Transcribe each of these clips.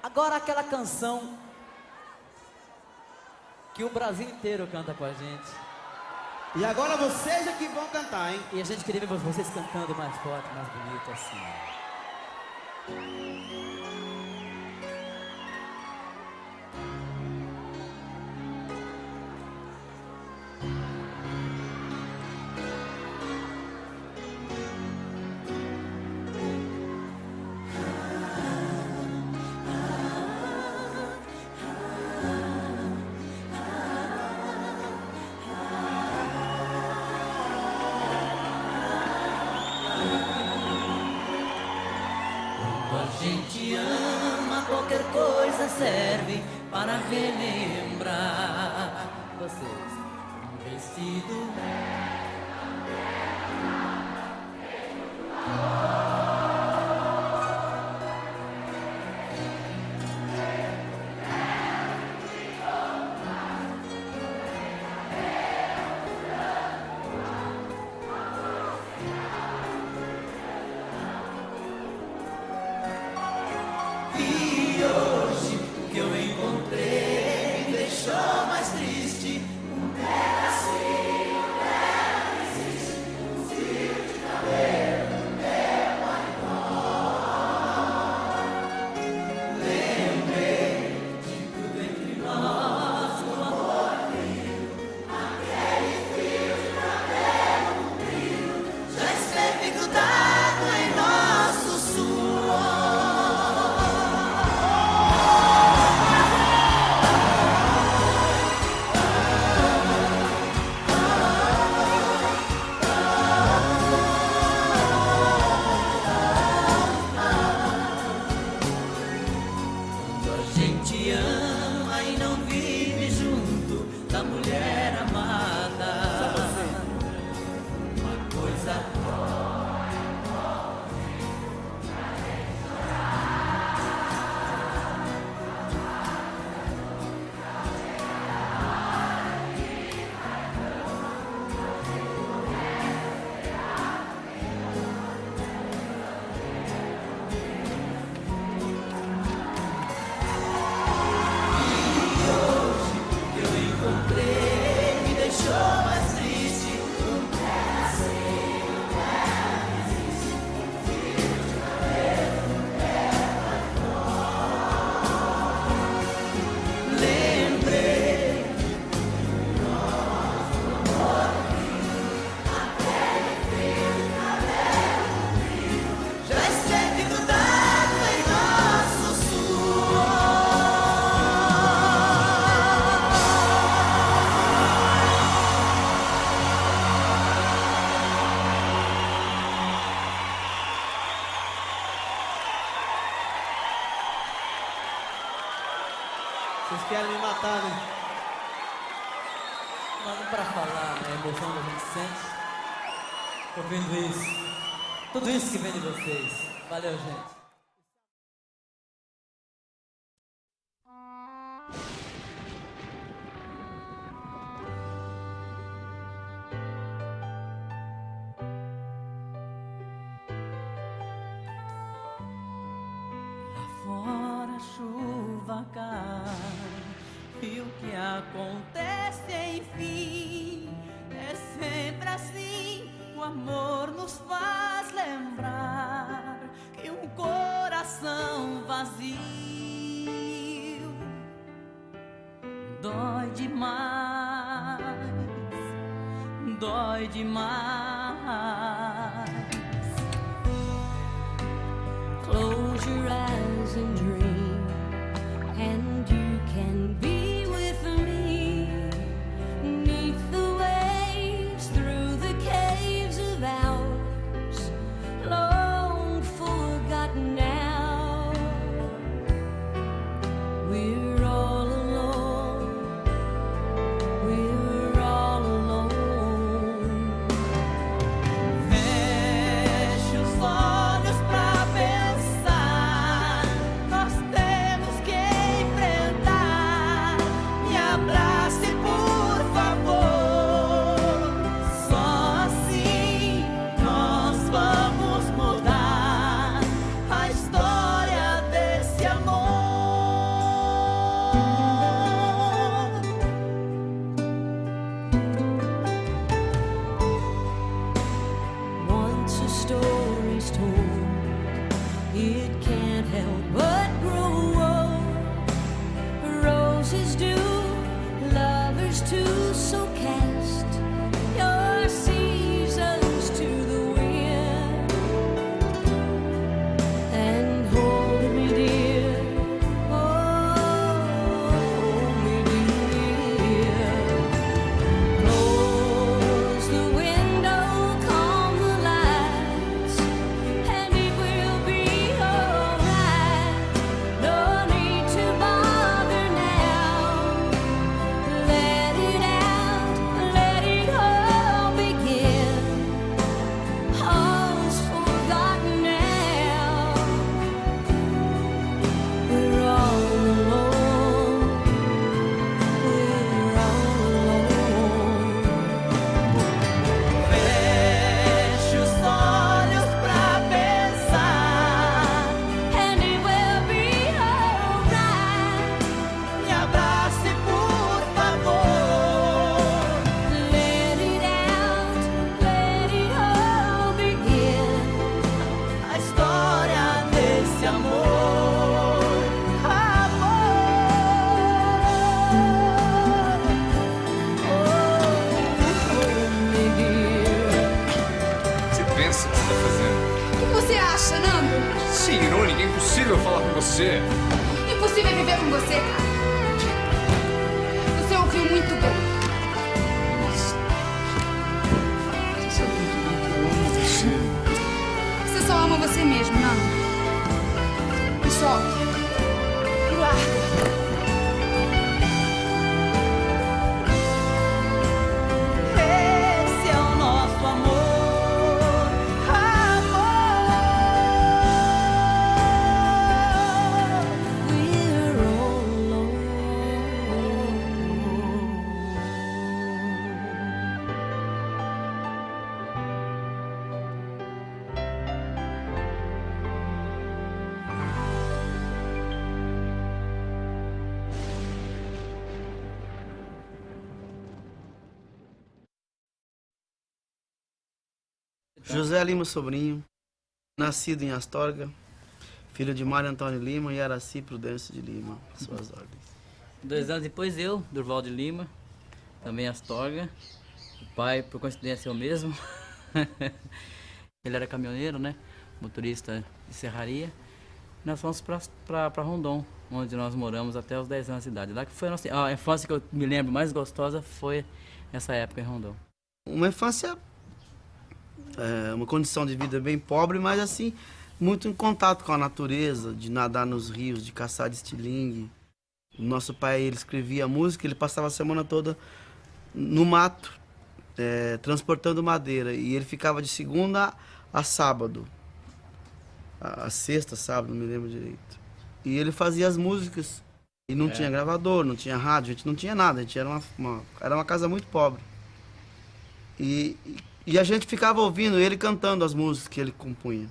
Agora aquela canção que o Brasil inteiro canta com a gente. E agora vocês é que vão cantar, hein? E a gente queria ver vocês cantando mais forte, mais bonito, assim. A gente ama, qualquer coisa serve para relembrar. Vocês. Um vestido. E hoje o que eu encontrei me deixou mais triste. Um pedacinho dela existe, um fio de cabelo no meu paletó. Lembrei de tudo entre nós, do amor lindo, aquele fio de cabelo comprido já esteve grudado em nosso suor. A gente ama e não vive junto da mulher amada. Uma coisa que eu encontrei me deixou mais triste. Um pedacinho dela existe, um fio de cabelo no meu paletó. Lembrei de nós, do amor lindo, aquele fio de cabelo comprido já esteve grudado em nosso suor. Vocês querem me matar, né? Não dá pra falar, né? A emoção que a gente sente ouvindo isso. Tudo isso que vem de vocês. Valeu, gente. Lá fora a chuva cai e o que acontece enfim é sempre assim. O amor nos faz lembrar que um coração vazio dói demais, dói demais. Close your eyes and dream, and you can be with me. 'Neath the waves, through the caves of hours, long forgotten now. We're all alone, we're all alone. Feche os olhos pra pensar. roses do, lovers too, so cast your seasons to the wind and hold me dear, hold me dear. Close the window, calm the lights, and it will be alright. No need to bother now. Let it out, let it all begin. All's forgotten now. We're all alone. We're all alone. Feche os olhos pra pensar. And it will be alright. Me abrace, por favor. Let it out, let it all begin. A história desse amor. Você pensa o que você tá fazendo? O que você acha, Nando? Isso é irônico, é impossível falar com você. Impossível viver com você, cara. Você ouviu muito bem. Você sabe muito bem que eu amo você. Você só ama você mesmo, Nando. E solta. Pro ar. Esse é o nosso amor, amor. We're all alone. José Lima Sobrinho, nascido em Astorga, filho de Mário Antônio Lima e Araci Prudêncio de Lima, suas ordens. 2 anos depois eu, Durval de Lima, também Astorga. O pai, por coincidência, é o mesmo. Ele era caminhoneiro, né? Motorista de serraria. Nós fomos para Rondon, onde nós moramos até os 10 anos de idade. Lá que foi a infância que eu me lembro mais gostosa foi essa época em Rondon. Uma infância, uma condição de vida bem pobre, mas assim, muito em contato com a natureza, de nadar nos rios, de caçar de estilingue. O nosso pai, ele escrevia música, ele passava a semana toda no mato, transportando madeira, e ele ficava de segunda a sábado, a sexta, sábado, não me lembro direito. E ele fazia as músicas, e não tinha gravador, não tinha rádio, a gente não tinha nada, a gente era uma casa muito pobre. E a gente ficava ouvindo ele cantando as músicas que ele compunha.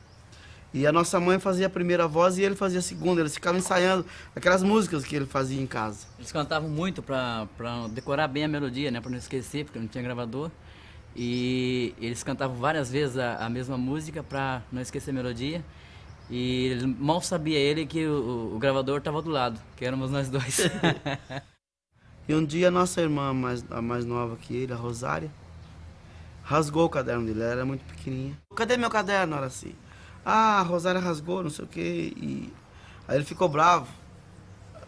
E a nossa mãe fazia a primeira voz e ele fazia a segunda. Eles ficavam ensaiando aquelas músicas que ele fazia em casa. Eles cantavam muito para decorar bem a melodia, né? Para não esquecer, porque não tinha gravador. E eles cantavam várias vezes a mesma música para não esquecer a melodia. E ele, mal sabia ele que o gravador estava do lado, que éramos nós dois. E um dia a nossa irmã, a mais nova que ele, a Rosária, rasgou o caderno dele. Ela era muito pequenininha. Cadê meu caderno? Era assim. Ah, a Rosária rasgou, não sei o quê. E aí ele ficou bravo.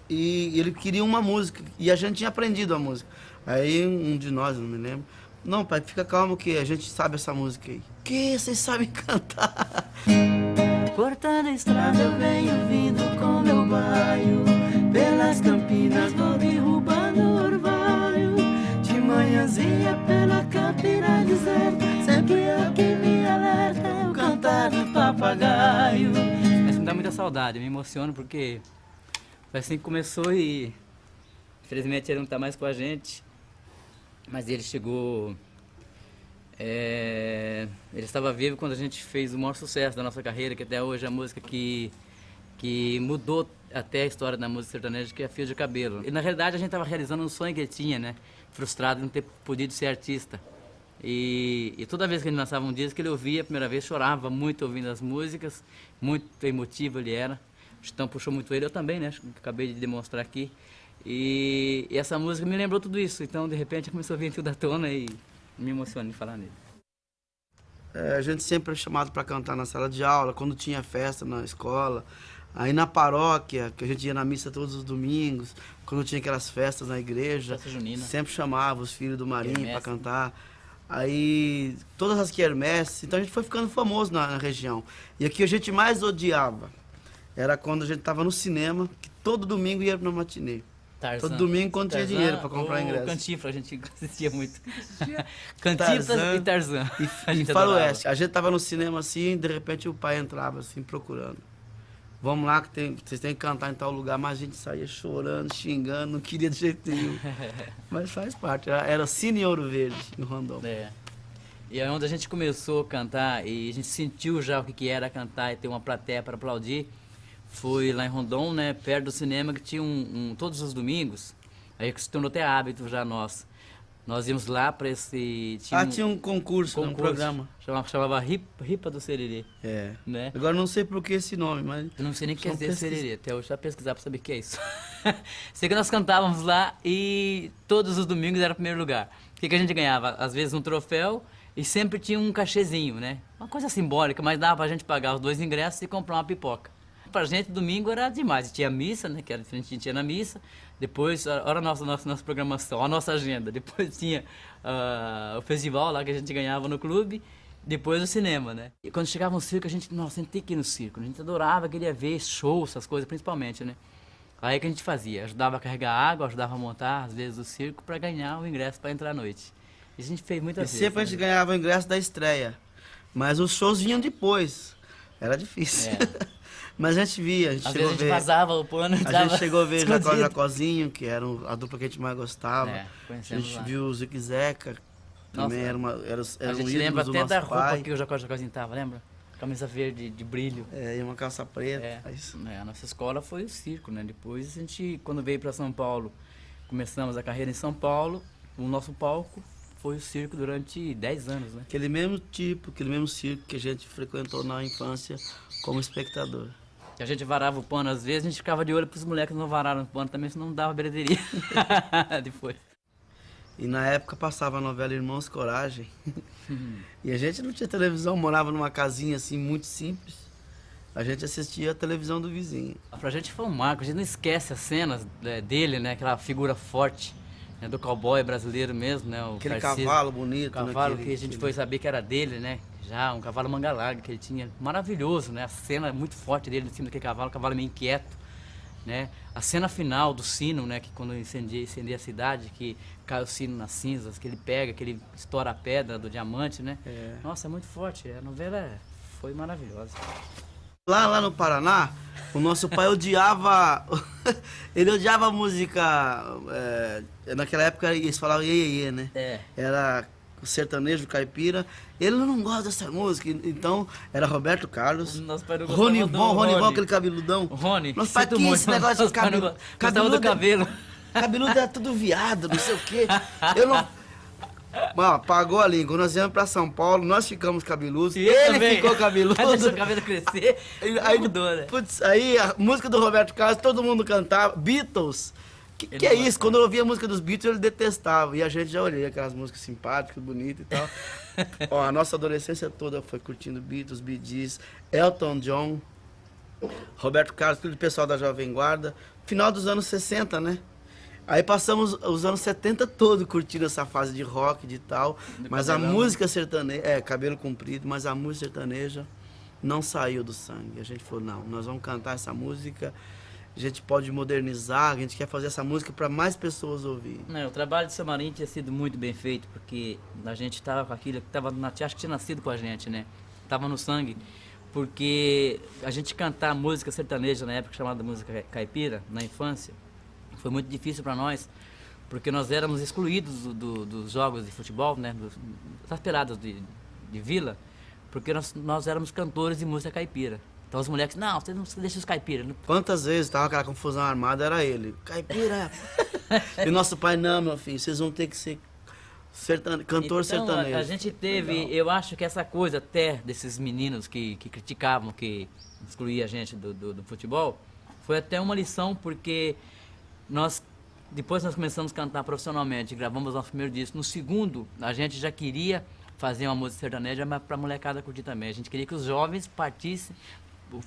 E ele queria uma música. E a gente tinha aprendido a música. Aí um de nós, não me lembro. Não, pai, fica calmo que a gente sabe essa música aí. Que? Vocês sabem cantar? Cortando a estrada eu venho vindo com meu baio. Pelas campinas vou derrubando o orvalho. De manhãzinha pela campina deserta, sempre aqui me alerta é o cantar do papagaio. Isso me dá muita saudade, eu me emociono porque foi assim que começou e infelizmente ele não está mais com a gente. Mas ele chegou... ele estava vivo quando a gente fez o maior sucesso da nossa carreira, que até hoje é a música que mudou até a história da música sertaneja, que é Fio de Cabelo. E na realidade a gente estava realizando um sonho que ele tinha, né? Frustrado de não ter podido ser artista. E toda vez que ele lançava um disco, ele ouvia a primeira vez, chorava muito ouvindo as músicas, muito emotivo ele era. O Chitão puxou muito ele, eu também, né? Acabei de demonstrar aqui. E essa música me lembrou tudo isso. Então, de repente, começou a vir tudo à tona e me emociona em falar nele. A gente sempre é chamado para cantar na sala de aula, quando tinha festa na escola. Aí na paróquia, que a gente ia na missa todos os domingos, quando tinha aquelas festas na igreja, Festa junina. sempre chamava os filhos do Marinho para Quermesse. cantar. Aí todas as quermesses, então a gente foi ficando famoso na região. E o que a gente mais odiava era quando a gente tava no cinema, que todo domingo ia na matinê. Tarzan. Todo domingo quando tinha Tarzan dinheiro para comprar ou ingresso. Cantifla, a gente assistia muito. Cantiflas Tarzan e Tarzan. A E gente faroeste. A gente tava no cinema assim, e de repente o pai entrava assim, procurando. Vamos lá, que vocês têm que cantar em tal lugar, mas a gente saía chorando, xingando, não queria de jeito nenhum. Mas faz parte, era Cine Ouro Verde, em Rondon. É. E é onde a gente começou a cantar e a gente sentiu já o que era cantar e ter uma plateia para aplaudir. Foi lá em Rondon, né, perto do cinema, que tinha todos os domingos, aí que se tornou até hábito já nosso. Nós íamos lá para esse... Tinha um concurso, um programa. Chamava Ripa do Sererê, É. né? Agora não sei por que esse nome, mas... Eu não sei nem o que quer Só dizer pesquisa. sererê, até hoje já pesquisar para saber o que é isso. Sei que nós cantávamos lá e todos os domingos era o primeiro lugar. O que a gente ganhava? Às vezes um troféu e sempre tinha um cachezinho, né? Uma coisa simbólica, mas dava pra gente pagar os 2 ingressos e comprar uma pipoca. Pra gente, domingo era demais. E tinha missa, né? Que era diferente, a gente ia na missa. Depois, olha a nossa programação, a nossa agenda. Depois tinha o festival lá que a gente ganhava no clube. Depois o cinema, né? E quando chegava no circo, a gente tem que ir no circo. A gente adorava, queria ver shows, essas coisas, principalmente, né? Aí que a gente fazia? Ajudava a carregar água, ajudava a montar, às vezes, o circo para ganhar o ingresso para entrar à noite. Isso a gente fez muitas E vezes. sempre a gente ganhava o ingresso da estreia. Mas os shows vinham depois. Era difícil. É. Mas a gente via, a gente Às chegou vezes a a gente ver. vazava o pano e A entrava gente chegou a ver Jacó escondido. Jacozinho, que era a dupla que a gente mais gostava. É, A conhecemos gente lá. viu o Zique Zeca, também Nossa, era A um gente ídolo lembra do até nosso da roupa pai. que o Jacozinho tava, lembra? Camisa verde de brilho. E uma calça preta. É, Mas- a nossa escola foi o circo, né? Depois a gente, quando veio para São Paulo, começamos a carreira em São Paulo, o nosso palco foi o circo durante 10 anos, né? Aquele mesmo tipo, aquele mesmo circo que a gente frequentou na infância como espectador. A gente varava o pano às vezes, a gente ficava de olho para os moleques não vararam o pano também, senão não dava bilheteria. Depois. E na época passava a novela Irmãos Coragem. E a gente não tinha televisão, morava numa casinha assim muito simples. A gente assistia a televisão do vizinho. Pra gente foi um marco, a gente não esquece as cenas dele, né? Aquela figura forte, né? Do cowboy brasileiro mesmo, né? O Aquele Tarcísio. cavalo bonito. O cavalo né? que a gente foi saber que era dele, né? Já, um cavalo manga larga que ele tinha. Maravilhoso, né? A cena muito forte dele em cima daquele cavalo, o cavalo meio inquieto, né? A cena final do sino, né? Que quando incendia a cidade, que cai o sino nas cinzas, que ele pega, que ele estoura a pedra do diamante, né? É. Nossa, é muito forte. A novela foi maravilhosa. Lá no Paraná, o nosso pai odiava. Ele odiava a música. Naquela época eles falavam iê, iê, iê, né? É. Era o sertanejo caipira. Ele não gosta dessa música, então era Roberto Carlos. Nosso pai não gostava Rony do Von, Rony Von, Rony. aquele cabeludão. O Rony, Nosso pai, sinto que muito, esse negócio de nosso pai não cabelo. gostava do cabelo. Cabeludo era tudo viado, não sei o quê. Eu não. Mano, pagou a língua. Nós viemos pra São Paulo, nós ficamos cabeludos. E ele Ele também. ficou cabeludo. Deixou o cabelo crescer. Aí, Mudou, né? putz, aí a música do Roberto Carlos, todo mundo cantava. Beatles. Ele Que é não isso? Quando eu ouvia a música dos Beatles, ele detestava. E a gente já olhava aquelas músicas simpáticas, bonitas e tal. Ó, a nossa adolescência toda foi curtindo Beatles, Bee Gees, Elton John, Roberto Carlos, tudo o pessoal da Jovem Guarda. Final dos anos 60, né? Aí passamos os anos 70 todo curtindo essa fase de rock, de tal. Mas a cabelão. música sertaneja, cabelo comprido, mas a música sertaneja não saiu do sangue. A gente falou, não, nós vamos cantar essa música, a gente pode modernizar, a gente quer fazer essa música para mais pessoas ouvirem. Não, o trabalho de Samarim tinha sido muito bem feito, porque a gente estava com aquilo que estava, acho que tinha nascido com a gente, né? Estava no sangue, porque a gente cantar música sertaneja na época chamada música caipira, na infância, foi muito difícil para nós, porque nós éramos excluídos dos jogos de futebol, né? Das peladas de vila, porque nós éramos cantores de música caipira. Então os moleques, não, você não deixa os caipiras. Quantas vezes tava aquela confusão armada, era ele. Caipira! E o nosso pai, não, meu filho, vocês vão ter que ser cantor Então, sertanejo. a gente teve, eu acho que essa coisa até desses meninos que criticavam, que excluía a gente do futebol, foi até uma lição, porque nós Depois nós começamos a cantar profissionalmente, gravamos nosso primeiro disco. No segundo, a gente já queria fazer uma música sertaneja, mas para a molecada curtir também. A gente queria que os jovens partissem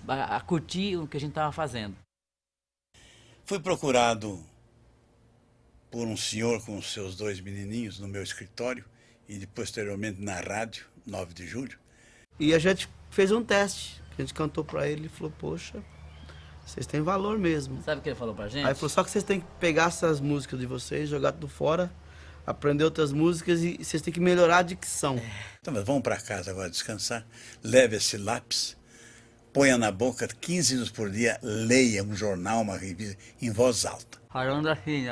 a curtir o que a gente estava fazendo. Fui procurado por um senhor com os seus 2 menininhos no meu escritório e posteriormente na rádio, 9 de julho. E a gente fez um teste. A gente cantou pra ele e falou, poxa, vocês têm valor mesmo. Sabe o que ele falou pra gente? Aí ele falou, só que vocês têm que pegar essas músicas de vocês, jogar tudo fora, aprender outras músicas e vocês têm que melhorar a dicção. Então, mas vamos para casa agora descansar, leve esse lápis, ponha na boca 15 minutos por dia, leia um jornal, uma revista, em voz alta. Falando assim,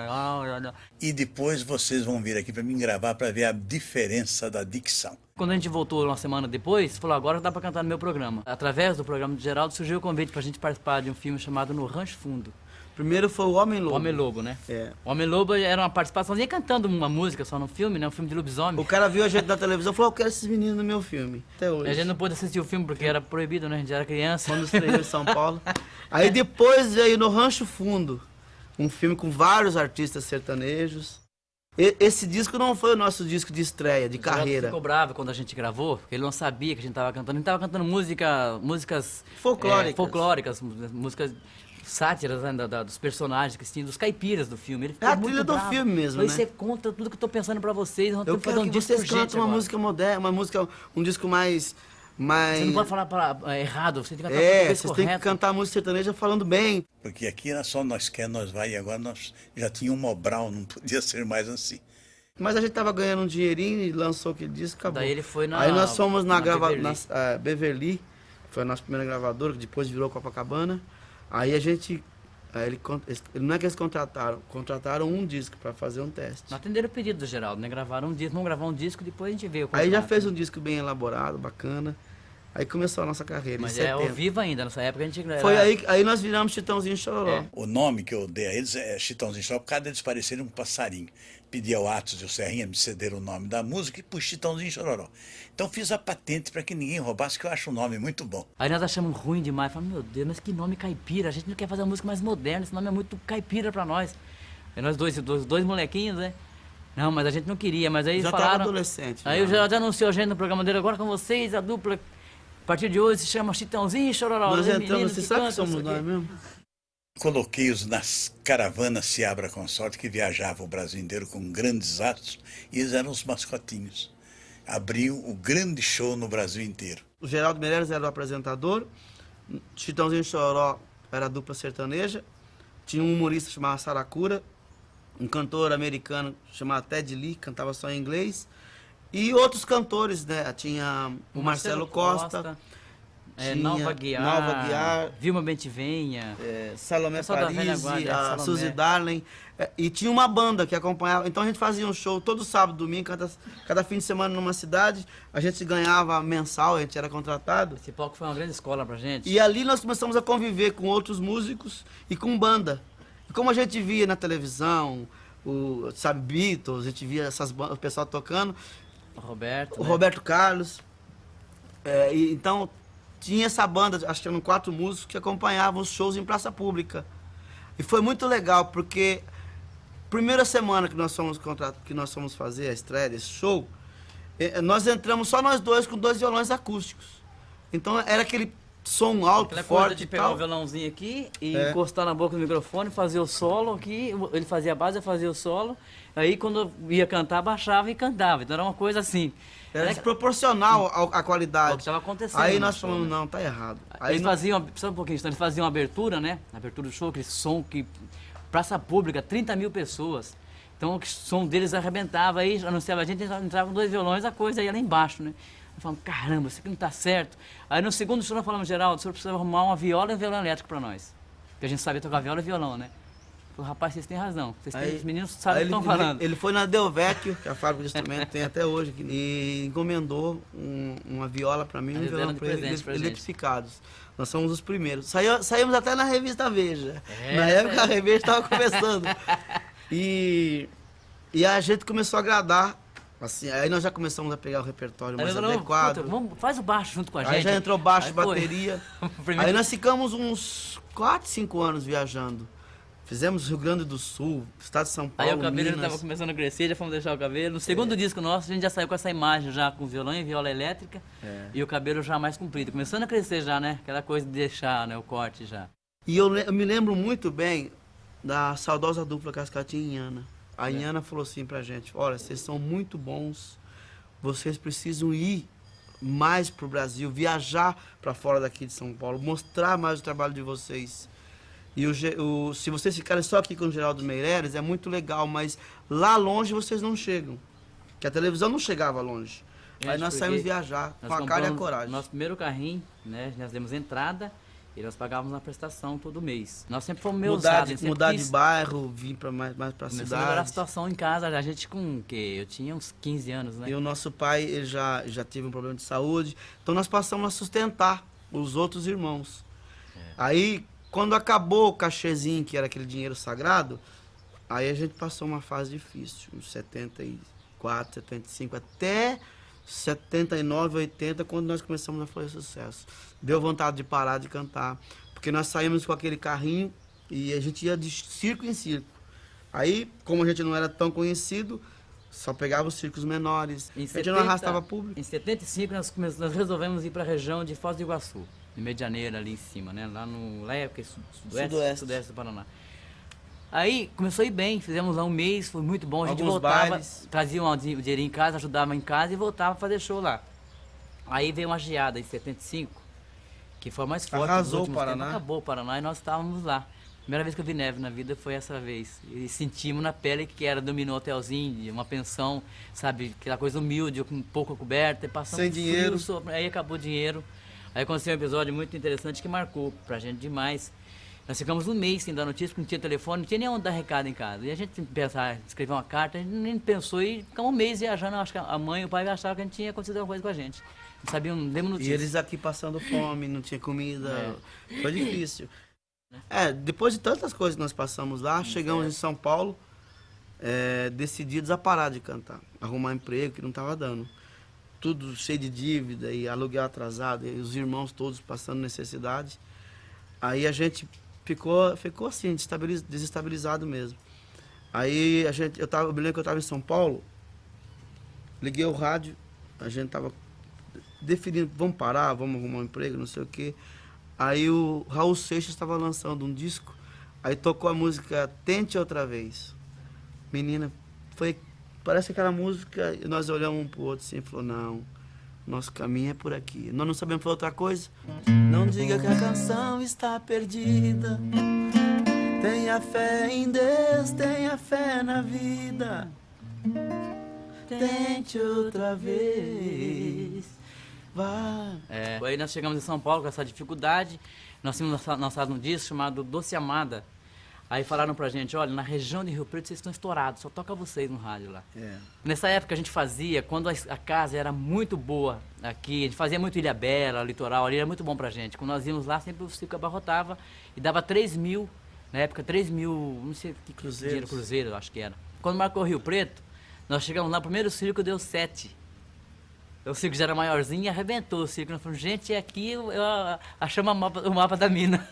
E depois vocês vão vir aqui para mim gravar para ver a diferença da dicção. Quando a gente voltou uma semana depois, falou, agora dá pra cantar no meu programa. Através do programa de Geraldo surgiu o convite pra gente participar de um filme chamado No Rancho Fundo. Primeiro foi o Homem-Lobo. Homem-Lobo, né? É. O Homem-Lobo era uma participaçãozinha cantando uma música só no filme, né? Um filme de lobisomem. O cara viu a gente na televisão e falou, eu quero esses meninos no meu filme. Até hoje. A gente não pôde assistir o filme porque era proibido, né? A gente era criança. Quando estreou em São Paulo. Aí depois veio No Rancho Fundo, um filme com vários artistas sertanejos. Esse disco não foi o nosso disco de estreia, de O Geraldo carreira. ficou bravo quando a gente gravou, porque ele não sabia que a gente tava cantando. A gente tava cantando músicas Folclóricas. folclóricas, músicas sátiras, né, dos personagens que tinham, dos caipiras do filme. Ele ficou É a muito trilha do bravo. filme mesmo, Falei, né? você conta tudo que eu tô pensando pra vocês, nós Eu temos que fazer quero um que disco vocês urgente cantem uma agora. música moderna, um disco mais... Você não pode falar errado, você tem que cantar o É, português vocês têm que correto. cantar música sertaneja falando bem. Porque aqui era só nós quer, nós vai, e agora nós já tínhamos um Mobral, não podia ser mais assim. Mas a gente tava ganhando um dinheirinho e lançou aquele disco, acabou. Daí ele foi na- Aí nós fomos na Beverly. Beverly, foi a nossa primeira gravadora, que depois virou Copacabana. Aí a gente... não é que eles contrataram um disco pra fazer um teste. Não atenderam o pedido do Geraldo, né? Gravaram um disco, vamos gravar um disco, depois a gente vê o Aí já contrato. fez um disco bem elaborado, bacana. Aí começou a nossa carreira, Mas em é 70. ao vivo ainda, nessa época a gente... Foi aí nós viramos Chitãozinho e Chororó. É. O nome que eu dei a eles é Chitãozinho Chororó, por causa deles parecerem um passarinho. Pedi ao Atos e o Serrinha me cederam o nome da música e pus Chitãozinho Chororó. Então fiz a patente para que ninguém roubasse, que eu acho um nome muito bom. Aí nós achamos ruim demais, falamos, meu Deus, mas que nome caipira, a gente não quer fazer uma música mais moderna, esse nome é muito caipira pra nós. Aí nós dois molequinhos, né? Não, mas a gente não queria, mas aí Já falaram... tava adolescente. Aí o Geraldo anunciou a gente no programa dele, agora com vocês, a dupla, a partir de hoje se chama Chitãozinho e Chororó. Nós né, entramos, meninos você que sabe que cantam, somos não sei o nós quê. mesmo? Coloquei-os nas caravanas Seabra Consorte, que viajavam o Brasil inteiro com grandes atos, e eles eram os mascotinhos. Abriu o grande show no Brasil inteiro. O Geraldo Meireles era o apresentador, Chitãozinho e Chororó era a dupla sertaneja, tinha um humorista chamado Saracura, um cantor americano chamado Ted Lee, cantava só em inglês, e outros cantores, né? Tinha o Marcelo Costa, tinha Nalva Aguiar, Nalva Aguiar, Vilma Bentivenha. Salomé Pessoal da velha Parisi, guarda, a Salomé. Suzy Darling, e tinha uma banda que acompanhava. Então a gente fazia um show todo sábado, domingo, cada fim de semana numa cidade. A gente ganhava mensal, a gente era contratado. Esse palco foi uma grande escola pra gente. E ali nós começamos a conviver com outros músicos e com banda. E como a gente via na televisão, sabe, Beatles, a gente via o pessoal tocando, O Roberto, o né? Roberto Carlos. Então tinha essa banda, acho que eram 4 músicos que acompanhavam os shows em praça pública. E foi muito legal, porque primeira semana que nós fomos fazer a estreia desse show, nós entramos só nós dois com 2 violões acústicos. Então era aquele som alto, Aquela coisa forte de e pegar tal. o violãozinho aqui e É. encostar na boca do microfone, fazer o solo aqui, ele fazia a base, eu fazia o solo. Aí quando eu ia cantar, baixava e cantava. Então era uma coisa assim. Era Né? desproporcional à qualidade. O que tava acontecendo Aí no nós show, falamos, né? não, tá errado. Aí Eles nós- faziam, só um pouquinho, então, eles faziam uma abertura, né? A abertura do show, aquele som que... Praça pública, 30 mil pessoas. Então o som deles arrebentava, aí anunciava a gente, entrava com 2 violões, a coisa ia lá embaixo, né? Nós falamos, caramba, isso aqui não tá certo. Aí no segundo show nós falamos, Geraldo, o senhor precisa arrumar uma viola e um violão elétrico pra nós. Porque a gente sabia tocar viola e violão, né? Falei, rapaz, vocês têm razão. Os meninos sabem o que estão falando. Ele foi na Del Vecchio, que é a fábrica de instrumento tem até hoje, aqui, e encomendou uma viola para mim e um Eles violão deram de para ele, presente pra gente. eletrificados. Nós somos os primeiros. Saímos até na revista Veja. É, Na época a Veja estava começando. E a gente começou a agradar. Assim, aí nós já começamos a pegar o repertório Aí mais nós falamos, adequado. puta, vamos, faz o baixo junto com a gente. Aí já entrou baixo, Aí foi. bateria. Primeiro- Aí nós ficamos uns 4, 5 anos viajando. Fizemos Rio Grande do Sul, estado de São Paulo, Aí o cabelo já Minas. tava começando a crescer, já fomos deixar o cabelo. No segundo disco nosso, a gente já saiu com essa imagem já com violão e viola elétrica e o cabelo já mais comprido. Começando a crescer já, né? Aquela coisa de deixar, né? O corte já. E eu me lembro muito bem da saudosa dupla Cascatinha e Inhana. A Inhana falou assim pra gente, olha, vocês são muito bons, vocês precisam ir mais pro Brasil, viajar para fora daqui de São Paulo, mostrar mais o trabalho de vocês. E se vocês ficarem só aqui com o Geraldo Meireles, é muito legal, mas lá longe vocês não chegam. Que a televisão não chegava longe. Aí nós saímos viajar com a cara e a coragem. Nosso primeiro carrinho, né? Nós demos entrada e nós pagávamos a prestação todo mês. Nós sempre fomos meio ousados. Mudar de bairro, vir para mais pra cidade. cidade. Melhorar a situação em casa, a gente com o quê? Eu tinha uns 15 anos, né? E o nosso pai, ele já teve um problema de saúde, então nós passamos a sustentar os outros irmãos. Aí, quando acabou o cachezinho, que era aquele dinheiro sagrado, aí a gente passou uma fase difícil, uns 74, 75, até 79, 80, quando nós começamos a fazer sucesso. Deu vontade de parar de cantar, porque nós saímos com aquele carrinho e a gente ia de circo em circo. Aí, como a gente não era tão conhecido, só pegava os circos menores, a gente não arrastava público. Em 75 nós resolvemos ir para a região de Foz do Iguaçu, em Medianeira, ali em cima, né? Lá é sudeste do Paraná. Aí começou a ir bem, fizemos lá um mês, foi muito bom, a gente Alguns voltava, bailes. trazia o dinheirinho em casa, ajudava em casa e voltava a fazer show lá. Aí veio uma geada em 75, que foi a mais forte. Arrasou dos últimos o Paraná. tempos, acabou o Paraná e nós estávamos lá. Primeira vez que eu vi neve na vida foi essa vez. E sentimos na pele que era dominou hotelzinho, uma pensão, sabe, aquela coisa humilde, com pouca coberta, e passamos Sem dinheiro. aí acabou o dinheiro. Aí aconteceu um episódio muito interessante que marcou pra gente demais. Nós ficamos um mês sem dar notícia, porque não tinha telefone, não tinha nem onde dar recado em casa. E a gente pensar, escrever uma carta, a gente nem pensou e ficamos um mês viajando. Acho que a mãe e o pai achavam que a gente tinha acontecido alguma coisa com a gente. Não sabiam, não demos E notícia. eles aqui passando fome, não tinha comida, foi difícil. Depois de tantas coisas que nós passamos lá, chegamos em São Paulo, decididos a parar de cantar, arrumar emprego que não estava dando. Tudo cheio de dívida e aluguel atrasado, e os irmãos todos passando necessidade. Aí a gente ficou assim, desestabilizado mesmo. Aí eu me lembro que eu estava em São Paulo, liguei o rádio, a gente estava definindo, vamos parar, vamos arrumar um emprego, não sei o quê. Aí o Raul Seixas estava lançando um disco, aí tocou a música Tente Outra Vez. Menina, parece aquela música, e nós olhamos um pro outro assim e falou, não, nosso caminho é por aqui. Nós não sabemos falar outra coisa. Não diga que a canção está perdida, tenha fé em Deus, tenha fé na vida. Tente outra vez. Vai. Aí nós chegamos em São Paulo com essa dificuldade. Nós tínhamos lançado um disco chamado Doce Amada. Aí falaram pra gente, olha, na região de Rio Preto vocês estão estourados, só toca vocês no rádio lá. Nessa época a gente fazia, quando a casa era muito boa aqui, a gente fazia muito Ilhabela, litoral, ali era muito bom pra gente. Quando nós íamos lá, sempre o circo abarrotava e dava 3 mil, na época 3 mil, não sei que dinheiro, cruzeiro, acho que era. Quando marcou Rio Preto, nós chegamos lá, o primeiro circo deu 7. O circo já era maiorzinho e arrebentou o circo. Nós falamos, gente, aqui achamos o mapa da mina.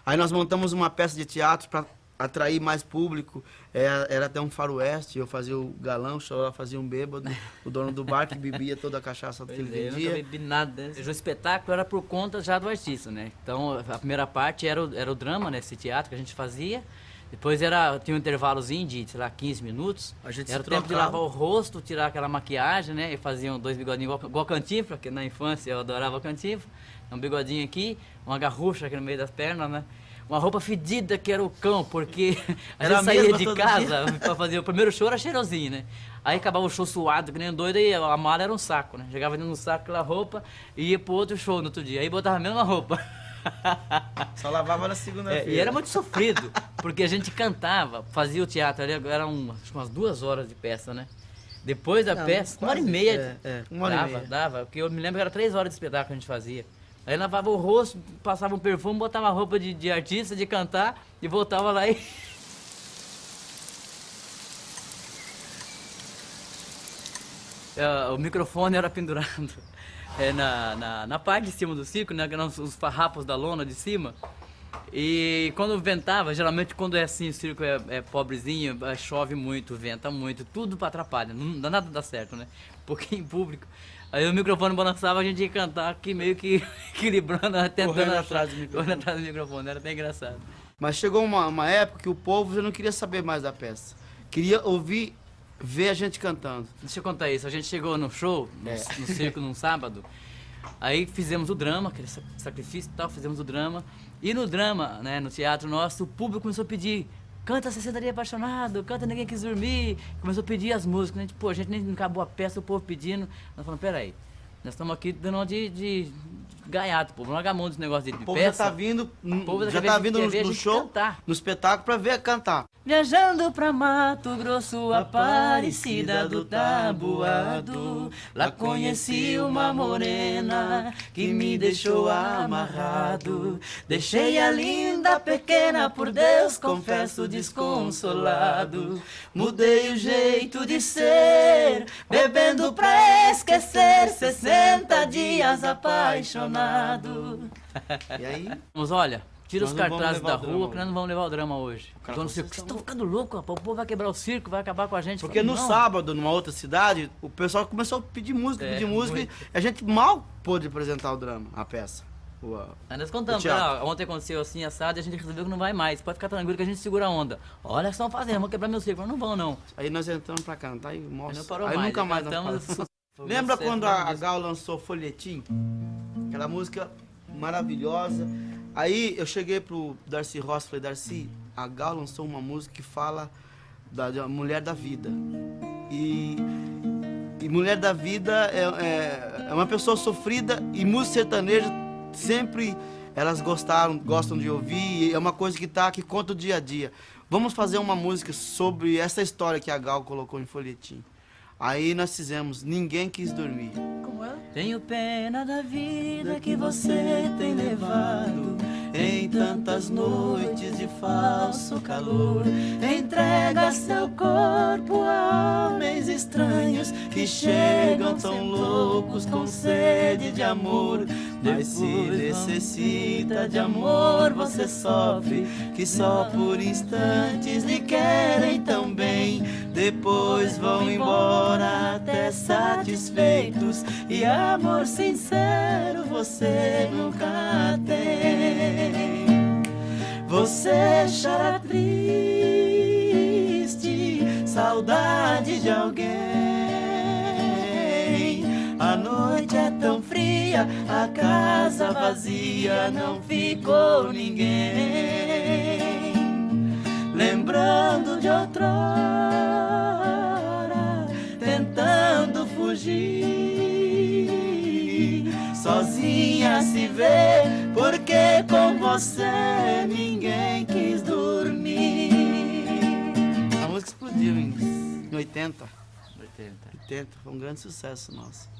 Aí nós montamos uma peça de teatro para atrair mais público. Era até um faroeste, eu fazia o galão, o Choró fazia um bêbado, o dono do bar que bebia toda a cachaça que ele Eu nunca vendia. bebi nada. O espetáculo era por conta já do artista, né? Então, a primeira parte era o drama, né? Esse teatro que a gente fazia. Depois tinha um intervalozinho de, sei lá, 15 minutos. A gente era o se tempo de trocava. lavar o rosto, tirar aquela maquiagem, né? E faziam 2 bigodinhos igual Cantinflas, porque na infância eu adorava Cantinflas. Um bigodinho aqui, uma garrucha aqui no meio das pernas, né? Uma roupa fedida que era o cão, porque a Era gente saía mesmo de todo casa para fazer o primeiro show, era cheirosinho, né? Aí acabava o show suado, que nem doido, e a mala era um saco, né? Chegava dentro do saco aquela roupa e ia pro outro show no outro dia. Aí botava a mesma roupa. Só lavava na segunda-feira. E era muito sofrido, porque a gente cantava, fazia o teatro ali, eram acho que umas 2 horas de peça, né? Depois da peça, 1h30. Uma hora e meia. Dava, porque eu me lembro que era 3 horas de espetáculo que a gente fazia. Aí lavava o rosto, passava um perfume, botava a roupa de artista, de cantar, e voltava lá e... O microfone era pendurado na parte de cima do circo, né, que eram os farrapos da lona de cima. E quando ventava, geralmente quando é assim, o circo é pobrezinho, chove muito, venta muito, tudo atrapalha, não dá nada dá certo, né? Porque em público. Aí o microfone balançava, a gente ia cantar aqui meio que equilibrando, tentando Correndo atrás do microfone. correndo atrás do microfone, era bem engraçado. Mas chegou uma época que o povo já não queria saber mais da peça. Queria ouvir, ver a gente cantando. Deixa eu contar isso, a gente chegou no show, no circo num sábado, aí fizemos o drama, aquele sacrifício e tal, fizemos o drama, e no drama, né, no teatro nosso, o público começou a pedir, canta 60 Dias Apaixonado, canta Ninguém Quis Dormir, começou a pedir as músicas, né? Pô, a gente nem acabou a peça, o povo pedindo, nós falamos, peraí, nós estamos aqui dando uma de gaiato, pô, vamos largar a mão desse negócio de O povo peça. já tá vindo, povo já quer tá ver- vindo quer ver a no gente show, cantar. no espetáculo, pra ver cantar. Viajando pra Mato Grosso, Aparecida do Tabuado, lá conheci uma morena que me deixou amarrado. Deixei a linda pequena, por Deus confesso desconsolado. Mudei o jeito de ser, bebendo pra esquecer, 60 dias apaixonado. E aí, Mas olha, tira os Nós não vamos cartazes levar da o rua drama que nós não vamos levar o drama hoje. cara Então, falou, vocês "Vocês estão estão ficando loucos, rapaz. O povo vai quebrar o circo, vai acabar com a gente. porque Falei, no "Não." sábado, numa outra cidade, o pessoal começou a pedir música, É, pedir música, muito. e a gente mal pôde apresentar o drama, a peça. Aí nós contamos, O teatro. ó, ontem aconteceu assim, assado, e a gente resolveu que não vai mais. Pode ficar tranquilo que a gente segura a onda. Olha o que estão fazendo, vão quebrar meu circo. Falei, não vão, não. Aí nós entramos pra cantar e Aí mostra. não parou Aí mais. nunca mais nós cantamos. paramos. Foi Lembra muito quando certo, a lembro Gal lançou Folhetim? Aquela música maravilhosa. Aí eu cheguei pro Darcy Ross e falei, Darcy, a Gal lançou uma música que fala da mulher da vida. E mulher da vida é uma pessoa sofrida e música sertaneja sempre elas gostam de ouvir, e é uma coisa que conta o dia a dia. Vamos fazer uma música sobre essa história que a Gal colocou em Folhetim. Aí nós fizemos Ninguém Quis Dormir. Como é? Tenho pena da vida que você tem levado em tantas noites de falso calor. Entrega seu corpo a homens estranhos que chegam tão loucos com sede de amor. Mas se necessita de amor, você sofre, que só por instantes lhe querem tão bem. Depois vão embora até satisfeitos, e amor sincero você nunca tem. Você chora triste, saudade de alguém. A noite é tão fria, a casa vazia, não ficou ninguém. Lembrando de outrora, tentando fugir, sozinha se vê, porque com você ninguém quis dormir. A música explodiu em 80, 80. 80, foi um grande sucesso nosso.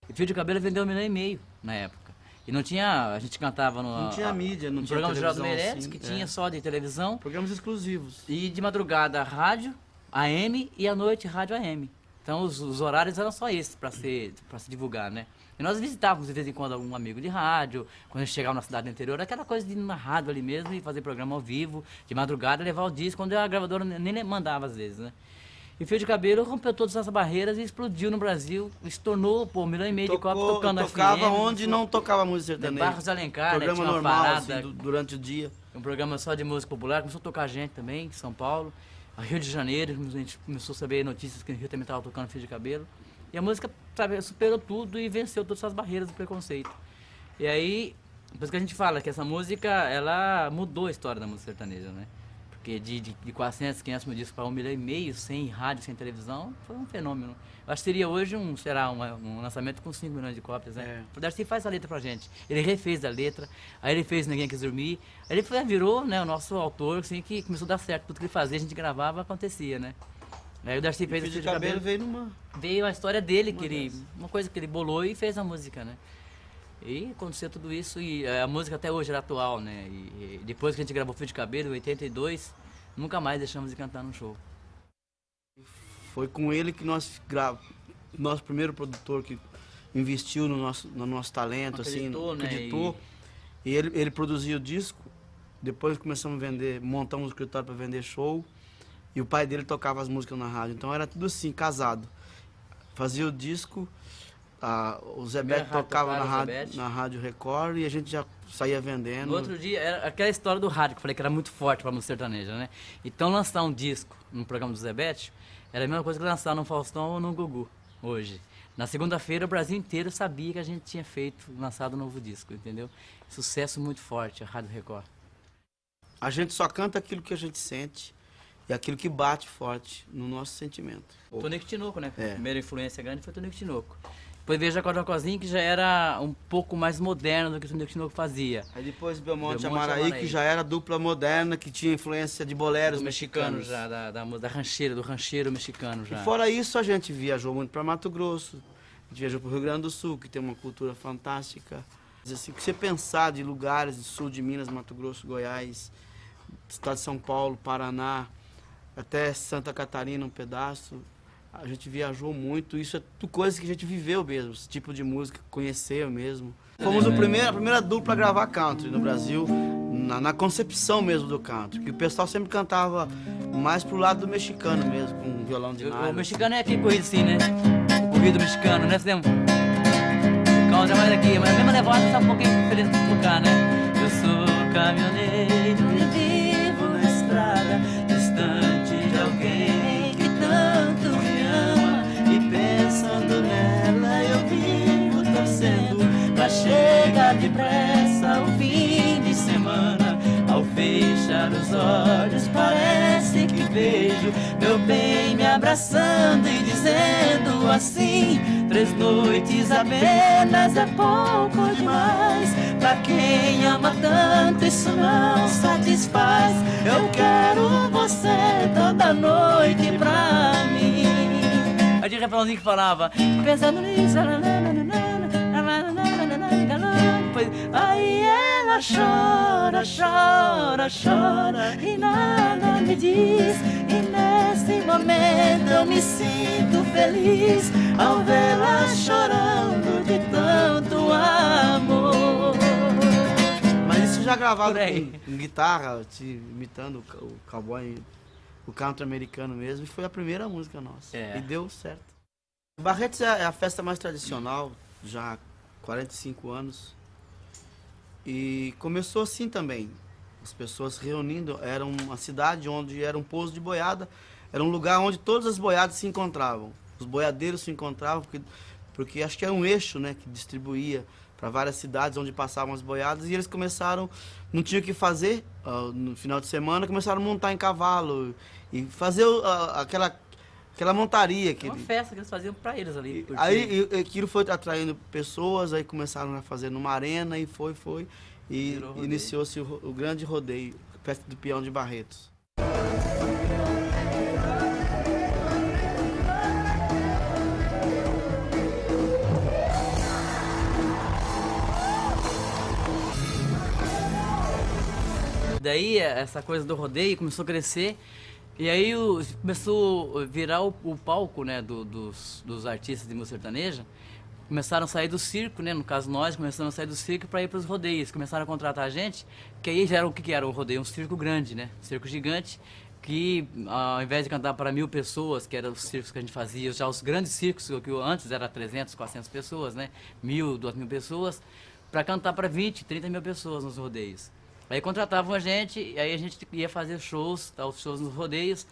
E Fio de Cabelo vendeu 1,5 milhão na época. E não tinha, a gente cantava no... Não tinha mídia, não no tinha programa de Geraldo televisão Meirelles, assim, que tinha só de televisão. Programas exclusivos. E de madrugada, rádio AM e à noite, rádio AM. Então os horários eram só esses para se divulgar, né? E nós visitávamos de vez em quando algum amigo de rádio, quando a gente chegava na cidade do interior, aquela coisa de ir na rádio ali mesmo e fazer programa ao vivo, de madrugada, levar o disco, quando a gravadora nem mandava às vezes, né? E Fio de Cabelo rompeu todas essas barreiras e explodiu no Brasil, se tornou, pô, 1,5 milhão de cópias tocando tocava FM, onde não tocava música né, sertaneja. Barros de Alencar, né, Programa tinha uma normal, parada, assim, durante o dia. um programa só de música popular, começou a tocar gente também, em São Paulo, a Rio de Janeiro, a gente começou a saber notícias que o Rio também estava tocando Fio de Cabelo. E a música, sabe, superou tudo e venceu todas essas barreiras do preconceito. E aí, por isso que a gente fala que essa música, ela mudou a história da música sertaneja, né? Porque de 400, 500 mil discos para 1,5 milhão, sem rádio, sem televisão, foi um fenômeno. Eu acho que seria hoje um lançamento com 5 milhões de cópias, né? O Darcy faz a letra pra gente. Ele refez a letra, aí ele fez Ninguém Quis Dormir, aí ele virou, né, o nosso autor, assim, que começou a dar certo. Tudo que ele fazia, a gente gravava, acontecia, né? Aí o Darcy fez Fio esse de Cabelo veio numa... veio a história dele, uma coisa que ele bolou e fez a música, né? E aconteceu tudo isso e a música até hoje era atual, né? E depois que a gente gravou Fio de Cabelo, em 82, nunca mais deixamos de cantar no show. Foi com ele que nosso primeiro produtor que investiu no nosso talento, Acreditou, assim, né? acreditou. E ele produziu o disco Depois começamos a vender, montamos um escritório para vender show. E o pai dele tocava as músicas na rádio. Então era tudo assim, casado. Fazia o disco, o Zé Primeira Beto rádio tocava tocada, Zé na Rádio Record e a gente já saía vendendo. No outro dia, era aquela história do rádio que eu falei que era muito forte pra música sertaneja, né? Então lançar um disco no programa do Zé Beto era a mesma coisa que lançar no Faustão ou no Gugu, hoje. Na segunda-feira o Brasil inteiro sabia que a gente tinha lançado um novo disco, entendeu? Sucesso muito forte, a Rádio Record. A gente só canta aquilo que a gente sente e aquilo que bate forte no nosso sentimento. Tonico Tinoco, né? É. A primeira influência grande foi Tonico Tinoco. Depois veio Jacó Jacozinho, que já era um pouco mais moderno do que o Tonico Tinoco fazia. Aí depois Belmonte e Belmonte e Amaraí, Amaraí. que já era dupla moderna, que tinha influência de boleros Do mexicano mexicanos. já, da rancheira, do rancheiro mexicano já. E fora isso, a gente viajou muito para Mato Grosso, a gente viajou para o Rio Grande do Sul, que tem uma cultura fantástica. Assim, que você pensar de lugares do sul de Minas, Mato Grosso, Goiás, estado de São Paulo, Paraná, até Santa Catarina, um pedaço. A gente viajou muito, isso é tudo coisa que a gente viveu mesmo, esse tipo de música, conheceu mesmo. Fomos a primeira dupla a gravar country no Brasil, na concepção mesmo do country, que o pessoal sempre cantava mais pro lado do mexicano mesmo, com violão de O nylon. mexicano é aquele corrido assim, né? O corrido mexicano, né? Fizemos. O country é mais aqui, mas a mesma levada, só um pouquinho diferente do cá, né? Eu sou caminhoneiro e vivo na estrada, distante de alguém que tanto me ama. E pensando nela eu vivo torcendo pra chegar depressa o fim de semana. Ao fechar os olhos parece que vejo meu bem me abraçando e dizendo assim: 3 noites apenas é pouco demais. Pra quem ama tanto isso não satisfaz. Eu quero você toda noite pra mim. Aí tinha um refrãozinho que falava: pensando nisso, depois, aí ela chora, chora, chora e nada me diz. E nesse momento eu me sinto feliz ao vê-la chorando de tanto amor. Mas isso já gravado Por aí. com guitarra, imitando o cowboy, o country americano mesmo, e foi a primeira música nossa. É. E deu certo. Barretos é a festa mais tradicional, já há 45 anos. E começou assim também. As pessoas reunindo, era uma cidade onde era um pouso de boiada, era um lugar onde todas as boiadas se encontravam. Os boiadeiros se encontravam, porque acho que era um eixo, né, que distribuía para várias cidades onde passavam as boiadas, e eles começaram, não tinha o que fazer, no final de semana, começaram a montar em cavalo e fazer aquela montaria. Uma festa que eles faziam pra eles ali. curtir. Aí aquilo foi atraindo pessoas, aí começaram a fazer numa arena e foi. E Virou rodeio. iniciou-se o grande rodeio, festa do Peão de Barretos. Daí essa coisa do rodeio começou a crescer e aí começou a virar o palco, né, dos artistas de música sertaneja. Começaram a sair do circo, né, no caso nós começamos a sair do circo para ir para os rodeios. Começaram a contratar a gente, que aí já era o que era o rodeio, um circo grande, né, um circo gigante, que ao invés de cantar para 1000 pessoas, que eram os circos que a gente fazia, já os grandes circos que antes era 300, 400 pessoas, né, 1000, 2000 pessoas, para cantar para 20, 30 mil pessoas nos rodeios. Aí contratavam a gente, e aí a gente ia fazer shows, os shows nos rodeios,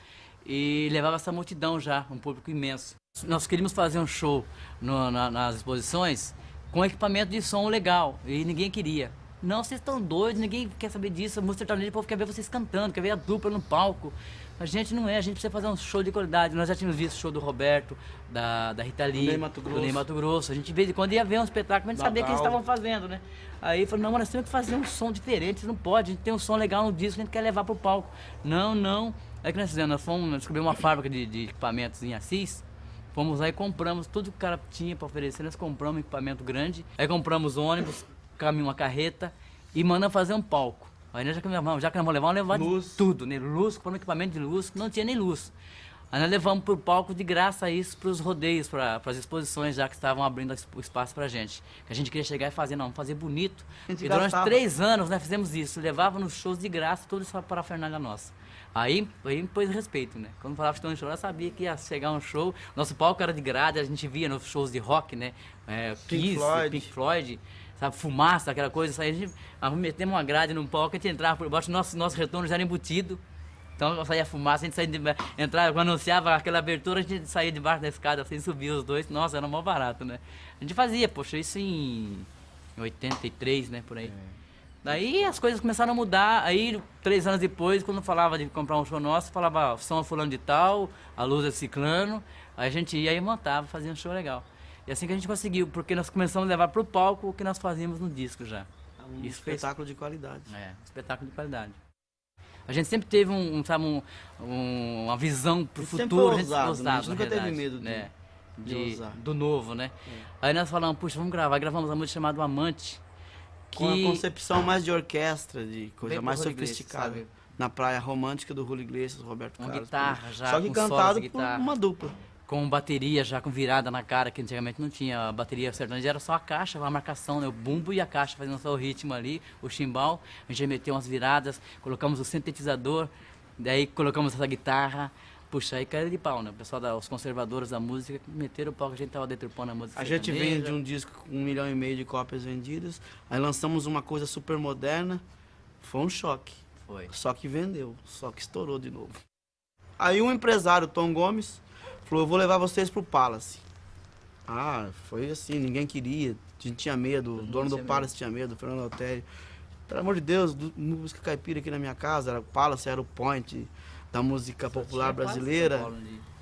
e levava essa multidão já, um público imenso. Nós queríamos fazer um show nas exposições com equipamento de som legal, e ninguém queria. Não, vocês estão doidos, ninguém quer saber disso, a música sertaneja, o povo quer ver vocês cantando, quer ver a dupla no palco. A gente não é, a gente precisa fazer um show de qualidade. Nós já tínhamos visto o show do Roberto, da Rita Lee, do Ney Mato Grosso. A gente, de vez em quando, ia ver um espetáculo, mas a gente sabia o que eles estavam fazendo, né? Aí falou, não, mas nós temos que fazer um som diferente, não pode, a gente tem um som legal no disco, a gente quer levar pro palco. Não. Aí que nós fizemos, nós descobrimos uma fábrica de equipamentos em Assis, fomos lá e compramos tudo que o cara tinha para oferecer, nós compramos um equipamento grande, aí compramos ônibus, caminhão, uma carreta e mandamos fazer um palco. Aí nós já que nós vamos levar Luz. tudo, né? Luz, compramos equipamento de luz, não tinha nem luz. Aí nós levamos pro palco de graça isso pros rodeios, para as exposições já que estavam abrindo o espaço pra gente. Que a gente queria chegar e fazer, não, vamos fazer bonito. A gente E durante gastava. 3 anos nós fizemos isso, levava nos shows de graça toda essa parafernália nossa. Aí me pôs respeito, né? Quando falava Chitão de Choró, eu sabia que ia chegar um show. Nosso palco era de grade, a gente via nos shows de rock, né? Kiss, Pink Floyd, sabe? Fumaça, aquela coisa. Aí a gente metemos uma grade num palco, a gente entrava por baixo, nosso retorno já era embutido. Então saía fumaça, a gente saía entrava, quando anunciava aquela abertura, a gente saía debaixo da escada, assim, subia os dois. Nossa, era mó barato, né? A gente fazia, poxa, isso em 83, né? Por aí. Daí as coisas começaram a mudar, aí 3 anos depois, quando falava de comprar um show nosso, falava o som é fulano de tal, a luz é ciclano, aí a gente ia e montava, fazia um show legal. E assim que a gente conseguiu, porque nós começamos a levar pro palco o que nós fazíamos no disco já. Um Isso fez- espetáculo de qualidade. Espetáculo de qualidade. A gente sempre teve uma visão pro A gente sempre futuro, foi ousado, né? A gente na nunca teve verdade, medo né? de ousar. do novo, né? Aí nós falamos, puxa, vamos gravar. Gravamos uma música chamada O Amante. Com a concepção mais de orquestra, de coisa Bem pro mais Julio Iglesias, sofisticada. sabe? Na praia romântica do Julio Iglesias, Roberto Uma Carlos. guitarra já, Só que com solos cantado de por guitarra. uma dupla. Com bateria já com virada na cara, que antigamente não tinha. A bateria sertaneja era só a caixa, a marcação, né? O bumbo e a caixa fazendo só o ritmo ali, o chimbal. A gente meteu umas viradas, colocamos o sintetizador, daí colocamos essa guitarra. Puxa, aí cara de pau, né? O pessoal, os conservadores da música, meteram o pau que a gente tava deturpando a música A gente sertaneja. vende um disco com 1,5 milhão de cópias vendidas. Aí lançamos uma coisa super moderna. Foi um choque. Foi. Só que vendeu. Só que estourou de novo. Aí um empresário, Tom Gomes, falou, eu vou levar vocês pro Palace. Ah, foi assim, ninguém queria. A gente tinha medo, o dono do tinha Palace tinha medo, o Fernando Altério. Pelo amor de Deus, música caipira aqui na minha casa, era o Palace, era o point da música popular brasileira.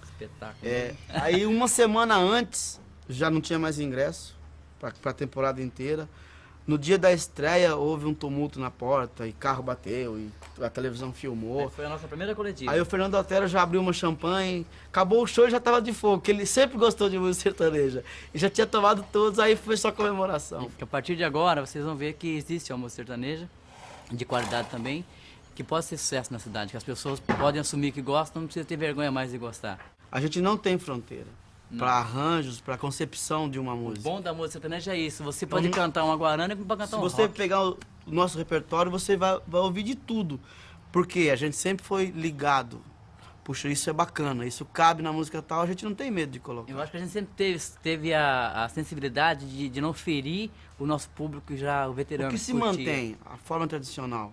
Espetáculo. Aí uma semana antes, já não tinha mais ingresso pra temporada inteira. No dia da estreia, houve um tumulto na porta, e carro bateu, e a televisão filmou. Foi a nossa primeira coletiva. Aí o Fernando Altério já abriu uma champanhe, acabou o show e já tava de fogo, que ele sempre gostou de música sertaneja. E já tinha tomado todos, aí foi só comemoração. Que a partir de agora vocês vão ver que existe uma música sertaneja, de qualidade também, que pode ser sucesso na cidade, que as pessoas podem assumir que gostam, não precisa ter vergonha mais de gostar. A gente não tem fronteira para arranjos, para concepção de uma O música. bom da música sertaneja é isso, você pode cantar uma guarana e pode cantar Se um você rock. pegar o nosso repertório, você vai ouvir de tudo. Porque a gente sempre foi ligado. Puxa, isso é bacana, isso cabe na música tal, a gente não tem medo de colocar. Eu acho que a gente sempre teve a sensibilidade de não ferir o nosso público já, o veterano. O que se curtia. mantém? A forma tradicional.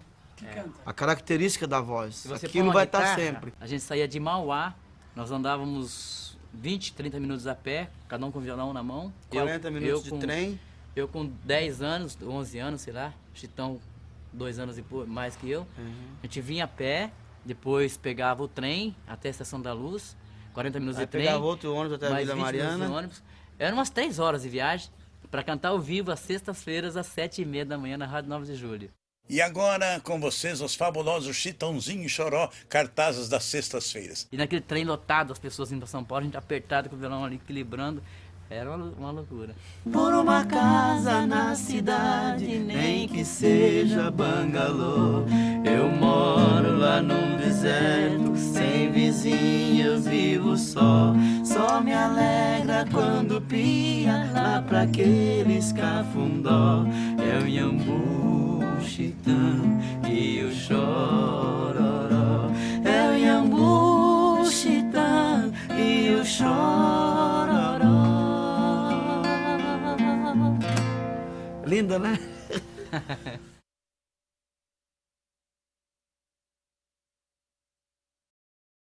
A característica da voz. Se você Aquilo põe uma vai estar guitarra, sempre. A gente saía de Mauá, nós andávamos 20, 30 minutos a pé, cada um com o violão na mão. 40 minutos de com, trem. Eu com 10 anos, 11 anos, sei lá, Chitão 2 anos e mais que eu. A gente vinha a pé, depois pegava o trem até a Estação da Luz, 40 minutos Aí de trem. pegava outro ônibus até a mais Vila 20 minutos Mariana. de ônibus. Eram umas 3 horas de viagem para cantar ao vivo às sextas-feiras, às 7h30 da manhã, na Rádio 9 de Julho. E agora, com vocês, os fabulosos Chitãozinho e Choró, cartazes das sextas-feiras. E naquele trem lotado, as pessoas indo para São Paulo, a gente apertado com o violão ali, equilibrando. Era uma loucura. Por uma casa na cidade, nem que seja bangalô. Eu moro lá num deserto, sem vizinho, eu vivo só. Só me alegra quando pia lá pra aqueles cafundó. É o Iambu, Chitão e o Chororó. É o Iambu, Chitão e o Chororó. Linda, né?